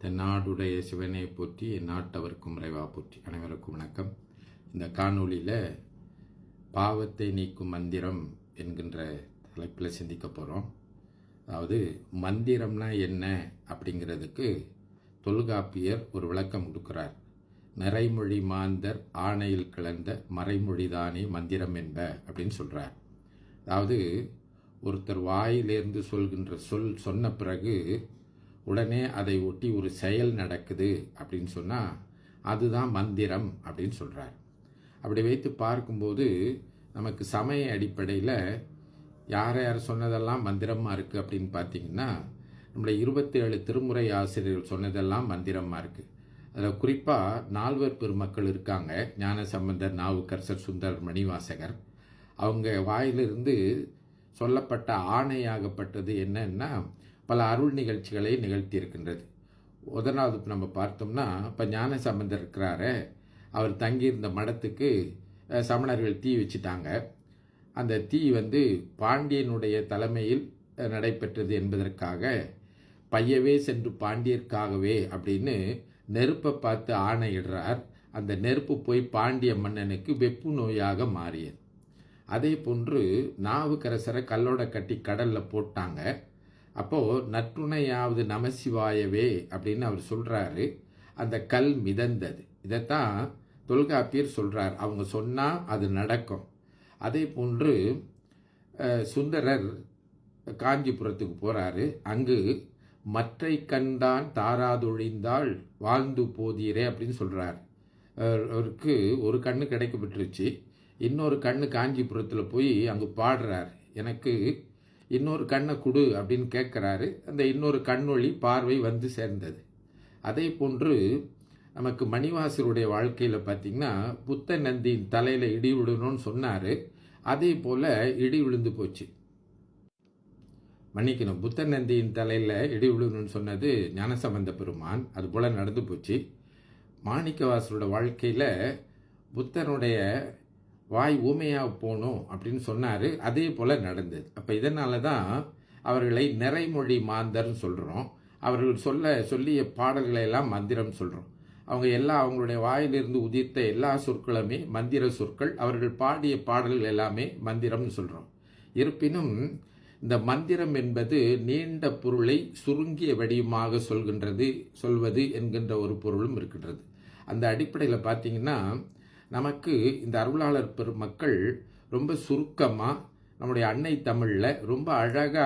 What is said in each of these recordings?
தென்னாடுடைய சிவனை போற்றி நாட்டவர்க்கும் இறைவா போற்றி. அனைவருக்கும் வணக்கம். இந்த காணொளியில் பாவத்தை நீக்கும் மந்திரம் என்கின்ற தலைப்பில் சிந்திக்க போகிறோம். அதாவது மந்திரம்னா என்ன அப்படிங்கிறதுக்கு தொல்காப்பியர் ஒரு விளக்கம் கொடுக்குறார். நிறைமொழி மாந்தர் ஆணையில் கிளந்த மறைமொழிதானே மந்திரம் என்ப அப்படின்னு சொல்கிறார். அதாவது ஒருத்தர் வாயிலிருந்து சொல்கின்ற சொன்ன பிறகு உடனே அதை ஒட்டி ஒரு செயல் நடக்குது அப்படின்னு சொன்னால் அதுதான் மந்திரம் அப்படின்னு சொல்கிறார். அப்படி வைத்து பார்க்கும்போது நமக்கு சமய அடிப்படையில் யார் யார் சொன்னதெல்லாம் மந்திரமாக இருக்குது அப்படின்னு பார்த்தீங்கன்னா, நம்முடைய 27 திருமுறை ஆசிரியர்கள் சொன்னதெல்லாம் மந்திரமாக இருக்குது. அதில் குறிப்பாக 4 பெருமக்கள் இருக்காங்க. ஞானசம்பந்தர், நாவுக்கரசர், சுந்தரர், மணிவாசகர். அவங்க வாயிலிருந்து சொல்லப்பட்ட ஆணையாகப்பட்டது என்னன்னா பல அருள் நிகழ்ச்சிகளை நிகழ்த்தி இருக்கின்றது. முதலாவது நம்ம பார்த்தோம்னா, இப்போ ஞானசம்பந்தர் இருக்கிறாரு, அவர் தங்கியிருந்த மடத்துக்கு சமணர்கள் தீ வச்சுட்டாங்க. அந்த தீ பாண்டியனுடைய தலைமையில் நடைபெற்றது என்பதற்காக பையவே சென்று பாண்டியர்க்காகவே அப்படின்னு நெருப்பை பார்த்து ஆணையிடுறார். அந்த நெருப்பு போய் பாண்டிய மன்னனுக்கு வெப்பு நோயாக மாறியது. அதே போன்று நாவுக்கரசரை கல்லோட கட்டி கடலில் போட்டாங்க. அப்போது நற்றுணையாவது நமசிவாயவே அப்படின்னு அவர் சொல்கிறாரு. அந்த கல் மிதந்தது. இதைத்தான் தொல்காப்பியர் சொல்கிறார். அவங்க சொன்னால் அது நடக்கும். அதே போன்று சுந்தரர் காஞ்சிபுரத்துக்கு போகிறாரு. அங்கு மற்றை கண்டான் தாராதொழிந்தால் வாழ்ந்து போதீரே அப்படின்னு சொல்கிறார். அவருக்கு ஒரு கண்ணு கிடைக்கப்பட்டுருச்சு. இன்னொரு கண்ணு காஞ்சிபுரத்தில் போய் அங்கே பாடுறார். எனக்கு இன்னொரு கண்ணை கொடு அப்படின்னு கேட்குறாரு. அந்த இன்னொரு கண்ணொளி பார்வை சேர்ந்தது. அதே போன்று நமக்கு மணிவாசருடைய வாழ்க்கையில் பார்த்திங்கன்னா, புத்த நந்தியின் தலையில் இடி விழணும்னு சொன்னார். அதே போல் இடி விழுந்து போச்சு. மன்னிக்கணும், புத்த நந்தியின் தலையில் இடி விழணும்னு சொன்னது ஞானசம்பந்த பெருமான். அது போல் நடந்து போச்சு. மாணிக்கவாசரோட வாழ்க்கையில் புத்தனுடைய வாய் ஊமையாக போகணும் அப்படின்னு சொன்னார். அதே போல் நடந்தது. அப்போ இதனால தான் அவர்களை நிறைமொழி மாந்தர்னு சொல்கிறோம். அவர்கள் சொல்லிய பாடல்களை எல்லாம் மந்திரம் சொல்கிறோம். அவங்களுடைய வாயிலிருந்து உதிர்த்த எல்லா சொற்களுமே மந்திர சொற்கள். அவர்கள் பாடிய பாடல்கள் எல்லாமே மந்திரம்னு சொல்கிறோம். இருப்பினும் இந்த மந்திரம் என்பது நீண்ட பொருளை சுருங்கிய வடிவமாக சொல்வது என்கின்ற ஒரு பொருளும் இருக்கின்றது. அந்த அடிப்படையில் பார்த்தீங்கன்னா, நமக்கு இந்த அருளாளர் பெருமக்கள் ரொம்ப சுருக்கமாக நம்முடைய அன்னை தமிழில் ரொம்ப அழகாக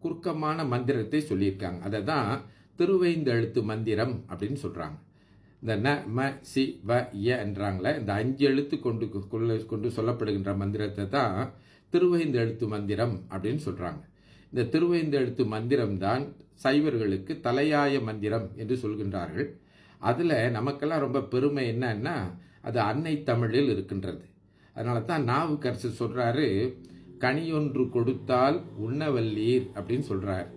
குறுக்கமான மந்திரத்தை சொல்லியிருக்காங்க. அதை தான் திருவைந்தெழுத்து மந்திரம் அப்படின்னு சொல்கிறாங்க. இந்த ந ம சி வ ய என்றாங்களே, இந்த 5 எழுத்து கொண்டு சொல்லப்படுகின்ற மந்திரத்தை தான் திருவைந்தெழுத்து மந்திரம் அப்படின்னு சொல்கிறாங்க. இந்த திருவைந்தெழுத்து மந்திரம் தான் சைவர்களுக்கு தலையாய மந்திரம் என்று சொல்கின்றார்கள். அதில் நமக்கெல்லாம் ரொம்ப பெருமை என்னன்னா, அது அன்னை தமிழில் இருக்கின்றது. அதனால தான் நாவுக்கரசர் சொல்கிறாரு, கனியொன்று கொடுத்தால் உண்ணவல்லீர் அப்படின்னு சொல்கிறார்.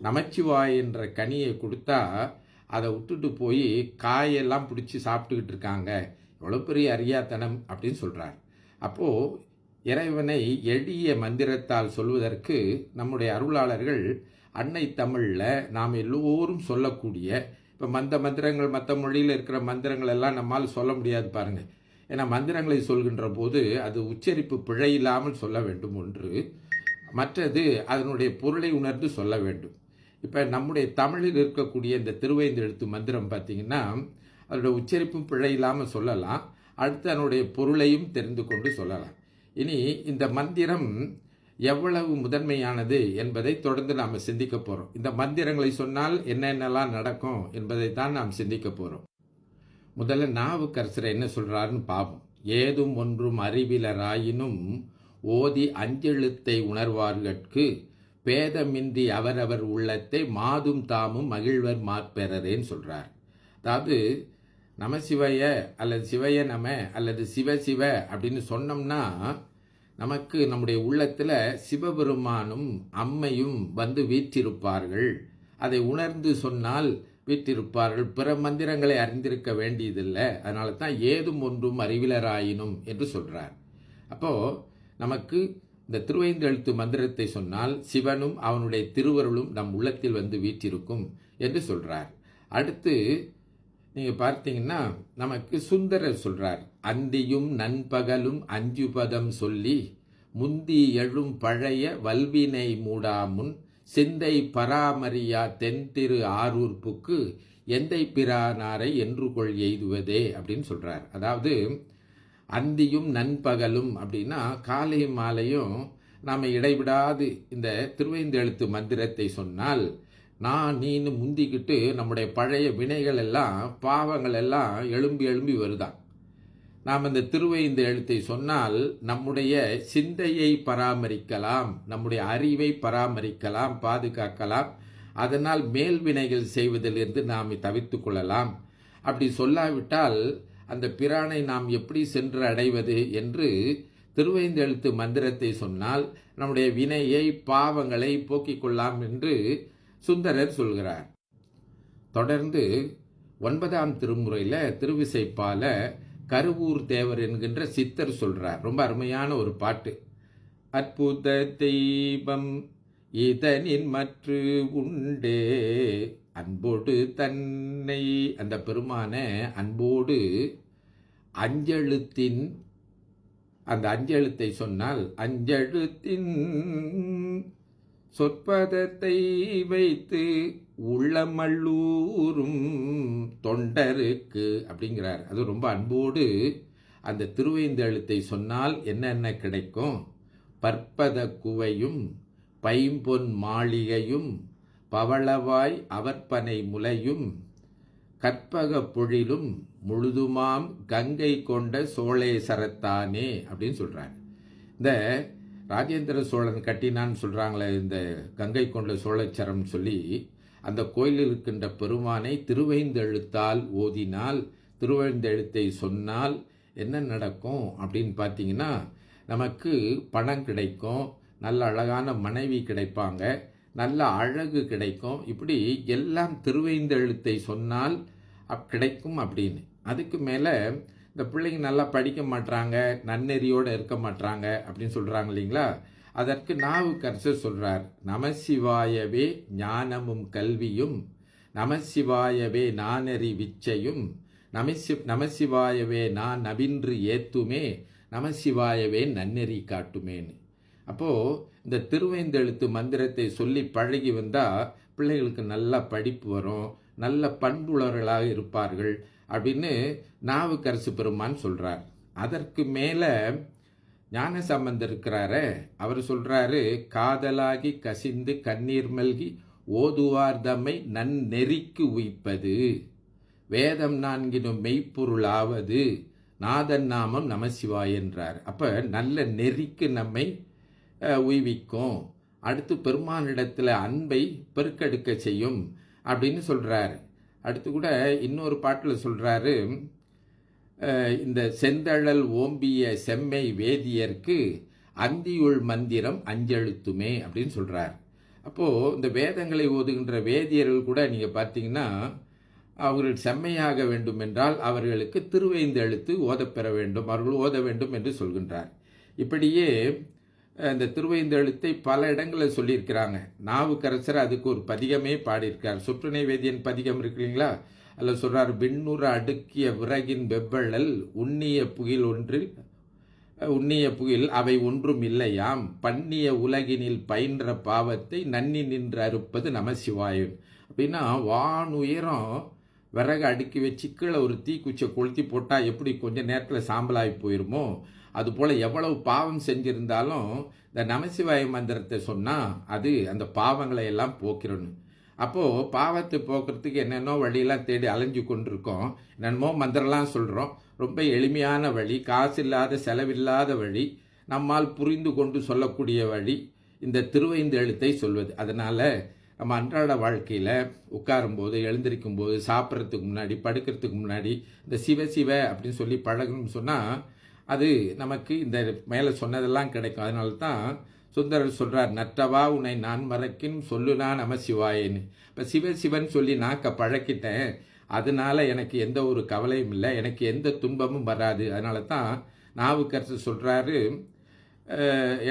நமச்சிவாய் என்ற கனியை கொடுத்தா அதை விட்டுட்டு போய் காயெல்லாம் பிடிச்சி சாப்பிட்டுக்கிட்டு இருக்காங்க, எவ்வளோ பெரிய அறியாத்தனம் அப்படின்னு சொல்கிறார். அப்போது இறைவனை எளிய மந்திரத்தால் சொல்வதற்கு நம்முடைய அருளாளர்கள் அன்னை தமிழில் நாம் எல்லோரும் சொல்லக்கூடிய, இப்போ மந்திரங்கள் மற்ற மொழியில் இருக்கிற மந்திரங்கள் எல்லாம் நம்மால் சொல்ல முடியாது பாருங்கள். ஏன்னா மந்திரங்களை சொல்கின்ற போது அது உச்சரிப்பு பிழை இல்லாமல் சொல்ல வேண்டும் ஒன்று, மற்றது அதனுடைய பொருளை உணர்ந்து சொல்ல வேண்டும். இப்போ நம்முடைய தமிழில் இருக்கக்கூடிய இந்த திருவைந்தெழுத்து மந்திரம் பார்த்திங்கன்னா, அதோட உச்சரிப்பும் பிழை இல்லாமல் சொல்லலாம். அடுத்து அதனுடைய பொருளையும் தெரிந்து கொண்டு சொல்லலாம். இனி இந்த மந்திரம் எவ்வளவு முதன்மையானது என்பதை தொடர்ந்து நாம் சிந்திக்க போகிறோம். இந்த மந்திரங்களை சொன்னால் என்னென்னலாம் நடக்கும் என்பதை தான் நாம் சிந்திக்க போகிறோம். முதல்ல நாவுக்கரசர் என்ன சொல்கிறாருன்னு பார்ப்போம். ஏதும் ஒன்றும் அறிவிலராயினும் ஓதி அஞ்செழுத்தை உணர்வார்கட்கு பேதமின்றி அவரவர் உள்ளத்தை மாதும் தாமும் மகிழ்வர் மாற்பெறரேன்னு சொல்கிறார். அதாவது நமசிவய அல்லது சிவய நம அல்லது சிவசிவ அப்படின்னு சொன்னோம்னா, நமக்கு நம்முடைய உள்ளத்தில் சிவபெருமானும் அம்மையும் வீற்றிருப்பார்கள். அதை உணர்ந்து சொன்னால் வீற்றிருப்பார்கள். பிற மந்திரங்களை அறிந்திருக்க வேண்டியதில்லை. அதனால தான் ஏதும் ஒன்றும் அறிவிலராயினும் என்று சொல்கிறார். அப்போது நமக்கு இந்த திருவைந்தெழுத்து மந்திரத்தை சொன்னால் சிவனும் அவனுடைய திருவருளும் நம் உள்ளத்தில் வீற்றிருக்கும் என்று சொல்கிறார். அடுத்து நீங்கள் பார்த்தீங்கன்னா நமக்கு சுந்தரர் சொல்கிறார், அந்தியும் நண்பகலும் அஞ்சு பதம் சொல்லி முந்தி எழும் பழைய வல்வினை மூடாமுன் சிந்தை பராமரியா தென்திரு ஆரூர்ப்புக்கு எந்தை பிரானாரை என்று கொள் எய்துவதே அப்படின்னு சொல்கிறார். அதாவது அந்தியும் நண்பகலும் அப்படின்னா காலை மாலையும் நாம் இடைவிடாது இந்த திருவைந்தெழுத்து மந்திரத்தை சொன்னால் நான் நீன்னு முந்திக்கிட்டு நம்முடைய பழைய வினைகள் எல்லாம் பாவங்கள் எல்லாம் எழும்பி எழும்பி வருதான். நாம் இந்த திருவைந்து எழுத்தை சொன்னால் நம்முடைய சிந்தையை பராமரிக்கலாம், நம்முடைய அறிவை பராமரிக்கலாம், பாதுகாக்கலாம். அதனால் மேல் வினைகள் செய்வதிலிருந்து நாம் தவிர்த்து கொள்ளலாம். அப்படி சொல்லாவிட்டால் அந்த பிரானை நாம் எப்படி சென்று அடைவது என்று திருவைந்தெழுத்து மந்திரத்தை சொன்னால் நம்முடைய வினையை பாவங்களை போக்கிக் கொள்ளலாம் என்று சுந்தரர் சொல்கிறார். தொடர்ந்து 9ஆம் திருமுறையில் திருவிசைப்பால கருவூர் தேவர் என்கின்ற சித்தர் சொல்றார். ரொம்ப அருமையான ஒரு பாட்டு. அற்புத தெய்வம் இதனின் மற்று உண்டே அன்போடு தன்னை, அந்த பெருமான அன்போடு அஞ்செழுத்தின், அந்த அஞ்செழுத்தை சொன்னால் அஞ்செழுத்தின் சொற்பதத்தை வைத்து உள்ளமல்லூரும் தொண்டருக்கு அப்படிங்கிறார். அது ரொம்ப அன்போடு அந்த திருவைந்தெழுத்தை சொன்னால் என்னென்ன கிடைக்கும்? பற்பத குவையும் பைம்பொன் மாளிகையும் பவளவாய் அவற்பனை முலையும் கற்பக பொழிலும் முழுதுமாம் கங்கை கொண்ட சோழேசரத்தானே அப்படின்னு சொல்றார். இந்த ராஜேந்திர சோழன் கட்டினான்னு சொல்றாங்களே இந்த கங்கை கொண்ட சோழேச்சரம் சொல்லி, அந்த கோயிலில் இருக்கின்ற பெருமானை திருவைந்தெழுத்தால் ஓதினால், திருவைந்தெழுத்தை சொன்னால் என்ன நடக்கும் அப்படின்னு பார்த்தீங்கன்னா, நமக்கு பணம் கிடைக்கும், நல்ல அழகான மனைவி கிடைப்பாங்க, நல்ல அழகு கிடைக்கும். இப்படி எல்லாம் திருவைந்தெழுத்தை சொன்னால் கிடைக்கும் அப்படின்னு. அதுக்கு மேலே இந்த பிள்ளைங்க நல்லா படிக்க மாட்டாங்க, நன்னெறியோடு இருக்க மாட்டாங்க அப்படின்னு சொல்கிறாங்க இல்லைங்களா? அதற்கு நாவுக்கரசர் சொல்கிறார், நமசிவாயவே ஞானமும் கல்வியும், நமசிவாயவே நானறி விச்சையும், நமசிவாயவே நான் நவின்று ஏத்துமே, நமசிவாயவே நன்னெறி காட்டுமேன்னு. அப்போது இந்த திருவைந்தெழுத்து மந்திரத்தை சொல்லி பழகி வந்தால் பிள்ளைகளுக்கு நல்ல படிப்பு வரும், நல்ல பண்புள்ளவர்களாக இருப்பார்கள் அப்படின்னு நாவுக்கரசு பெருமான் சொல்கிறார். அதற்கு மேலே ஞானசம்பந்தர் இருக்கிறாரே, அவர் சொல்கிறாரு, காதலாகி கசிந்து கண்ணீர் மல்கி ஓதுவார் தம்மை நன்னெறிக்கு உய்ப்பது, வேதம் நான்கினும் மெய்ப்பொருளாவது, நாதன் நாமம் நமசிவாய் என்றார். அப்போ நல்ல நெறிக்கு நம்மை உய்விக்கும், அடுத்து பெருமானிடத்தில் அன்பை பெருக்கெடுக்க செய்யும் அப்படின்னு சொல்கிறாரு. அடுத்து கூட இன்னொரு பாட்டில் சொல்கிறாரு, இந்த செந்தழல் ஓம்பிய செம்மை வேதியர்க்கு அந்தியுள் மந்திரம் அஞ்செழுத்துமே அப்படின்னு சொல்கிறார். அப்போது இந்த வேதங்களை ஓதுகின்ற வேதியர்கள் கூட நீங்கள் பார்த்தீங்கன்னா அவர்கள் செம்மையாக வேண்டும் என்றால் அவர்களுக்கு திருவைந்தெழுத்து ஓதப்பெற வேண்டும், அவர்கள் ஓத வேண்டும் என்று சொல்கின்றார். இப்படியே இந்த திருவைந்தெழுத்தை பல இடங்களில் சொல்லியிருக்கிறாங்க. நாவுக்கரசர் அதுக்கு ஒரு பதிகமே பாடியிருக்கார். சுற்றுனை வேதியன் பதிகம் இருக்கு இல்லைங்களா? அதில் சொல்கிறார், விண்ணுற அடுக்கிய விறகின் வெவ்வழல் உண்ணிய புகில் ஒன்றில் உண்ணிய புகில் அவை ஒன்றும் இல்லையாம், பண்ணிய உலகினில் பயின்ற பாவத்தை நன்னி நின்று அறுப்பது நமசிவாயன். அப்படின்னா வானுயரம் விறகு அடுக்கி வச்சு கீழே ஒரு தீக்குச்சை கொளுத்தி போட்டால் எப்படி கொஞ்ச நேரத்தில் சாம்பலாகி போயிருமோ, அதுபோல் எவ்வளவு பாவம் செஞ்சிருந்தாலும் இந்த நமசிவாய மந்திரத்தை சொன்னால் அது அந்த பாவங்களை எல்லாம் போக்கிடணும். அப்போது பாவத்தை போக்குறதுக்கு என்னென்னோ வழியெல்லாம் தேடி அலைஞ்சு கொண்டிருக்கோம், என்னென்னமோ மந்திரம்லாம் சொல்கிறோம். ரொம்ப எளிமையான வழி, காசு இல்லாத செலவில்லாத வழி, நம்மால் புரிந்து கொண்டு சொல்லக்கூடிய வழி இந்த திருவைந்தெழுத்தை சொல்வது. அதனால் நம்ம அன்றாட வாழ்க்கையில் உட்காரும்போது, எழுந்திருக்கும் போது, சாப்பிட்றதுக்கு முன்னாடி, படுக்கிறதுக்கு முன்னாடி இந்த சிவ சிவ அப்படின்னு சொல்லி பழகணும்னு சொன்னால் அது நமக்கு இந்த மேலே சொன்னதெல்லாம் கிடைக்கும். அதனால தான் சுந்தரர் சொல்கிறார், நற்றவா உன்னை நான் மறக்கின் சொல்லுனா நமசிவாயன்னு. இப்போ சிவன் சொல்லி நாக்க பழக்கிட்டேன், அதனால எனக்கு எந்த ஒரு கவலையும் இல்லை, எனக்கு எந்த துன்பமும் வராது. அதனால தான் நாவுக்கரசர் சொல்கிறாரு,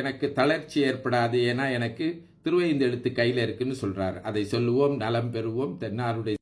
எனக்கு தளர்ச்சி ஏற்படாது, ஏன்னா எனக்கு திருவைந்தெழுத்து கையில் இருக்குன்னு சொல்கிறார். அதை சொல்லுவோம், நலம் பெறுவோம். தென்னாருடைய